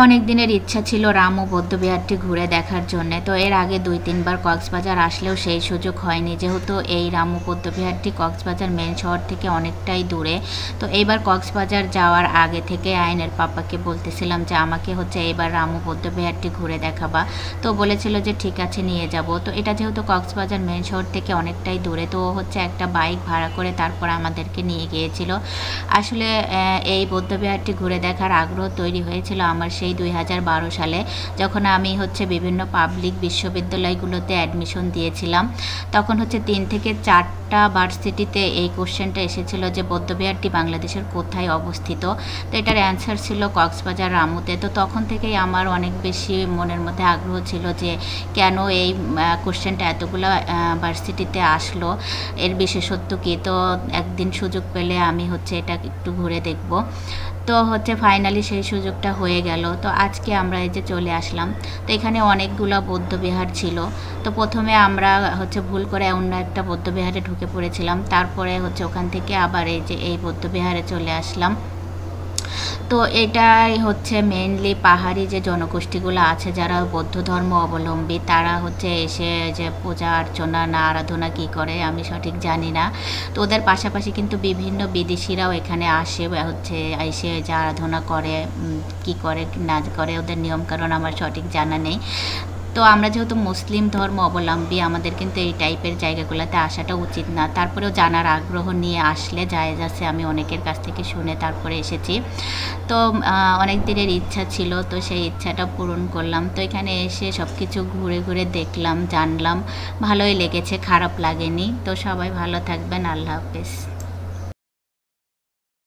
অনেক দিনের ইচ্ছা ছিল রামু বৌদ্ধবিহারটি ঘুরে দেখার জন্য। তো এর আগে 2-3 বার কক্সবাজার আসলেও সেই সুযোগ হয়নি, যেহেতু এই রামু বৌদ্ধবিহারটি কক্সবাজার মেন শহর থেকে অনেকটাই দূরে। তো এইবার কক্সবাজার যাওয়ার আগে থেকে আইনের পাপাকে বলতেছিলাম যে আমাকে এইবার রামু বৌদ্ধবিহারটি ঘুরে দেখাবা। তো বলেছিল যে ঠিক আছে নিয়ে যাব। তো এটা যেহেতু কক্সবাজার মেন শহর থেকে অনেকটাই দূরে, তো একটা বাইক ভাড়া করে তারপর আমাদেরকে নিয়ে গিয়েছিল। আসলে এই বৌদ্ধবিহারটি ঘুরে দেখার আগ্রহ তৈরি হয়েছিল আমার সেই 2012 সালে, যখন আমি বিভিন্ন পাবলিক বিশ্ববিদ্যালয়গুলোতে অ্যাডমিশন দিয়েছিলাম। তখন 3 থেকে 4টা ভার্সিটিতে এই কোশ্চেনটা এসেছিল যে বৌদ্ধবিহারটি বাংলাদেশের কোথায় অবস্থিত। তো এটার অ্যান্সার ছিল কক্সবাজার রামুতে। তো তখন থেকেই আমার অনেক বেশি মনের মধ্যে আগ্রহ ছিল যে কেন এই কোশ্চেনটা এতগুলো ভার্সিটিতে আসলো, এর বিশেষত্ব কী। তো একদিন সুযোগ পেলে আমি এটা একটু ঘুরে দেখব। তো ফাইনালি সেই সুযোগটা হয়ে গেল। তো আজকে আমরা এই যে চলে আসলাম। তো এখানে অনেকগুলো বৌদ্ধবিহার ছিল। তো প্রথমে আমরা ভুল করে অন্য একটা বৌদ্ধবিহারে ঢুকে পড়েছিলাম, তারপরে ওখান থেকে আবার এই বৌদ্ধবিহারে চলে আসলাম। তো এটাই মেইনলি পাহাড়ি যে জনগোষ্ঠীগুলো আছে যারা বৌদ্ধ ধর্ম অবলম্বী, তারা এসে যে পূজা অর্চনা না আরাধনা কী করে আমি সঠিক জানি না। তো ওদের পাশাপাশি কিন্তু বিভিন্ন বিদেশিরাও এখানে আসে, এসে যে আরাধনা করে, কি করে না করে ওদের নিয়মকানুন আমার সঠিক জানা নেই। তো আমরা যেহেতু মুসলিম ধর্ম অবলম্বী, আমাদের কিন্তু এই টাইপের জায়গাগুলোতে আসাটা উচিত না। তারপরেও জানার আগ্রহ নিয়ে আসলে জায়েজ আছে, আমি অনেকের কাছ থেকে শুনে তারপরে এসেছি। তো অনেক দিনের ইচ্ছা ছিল, তো সেই ইচ্ছাটা পূরণ করলাম। তো এখানে এসে সব কিছু ঘুরে ঘুরে দেখলাম, জানলাম, ভালোই লেগেছে, খারাপ লাগেনি। তো সবাই ভালো থাকবেন, আল্লাহ হাফেজ।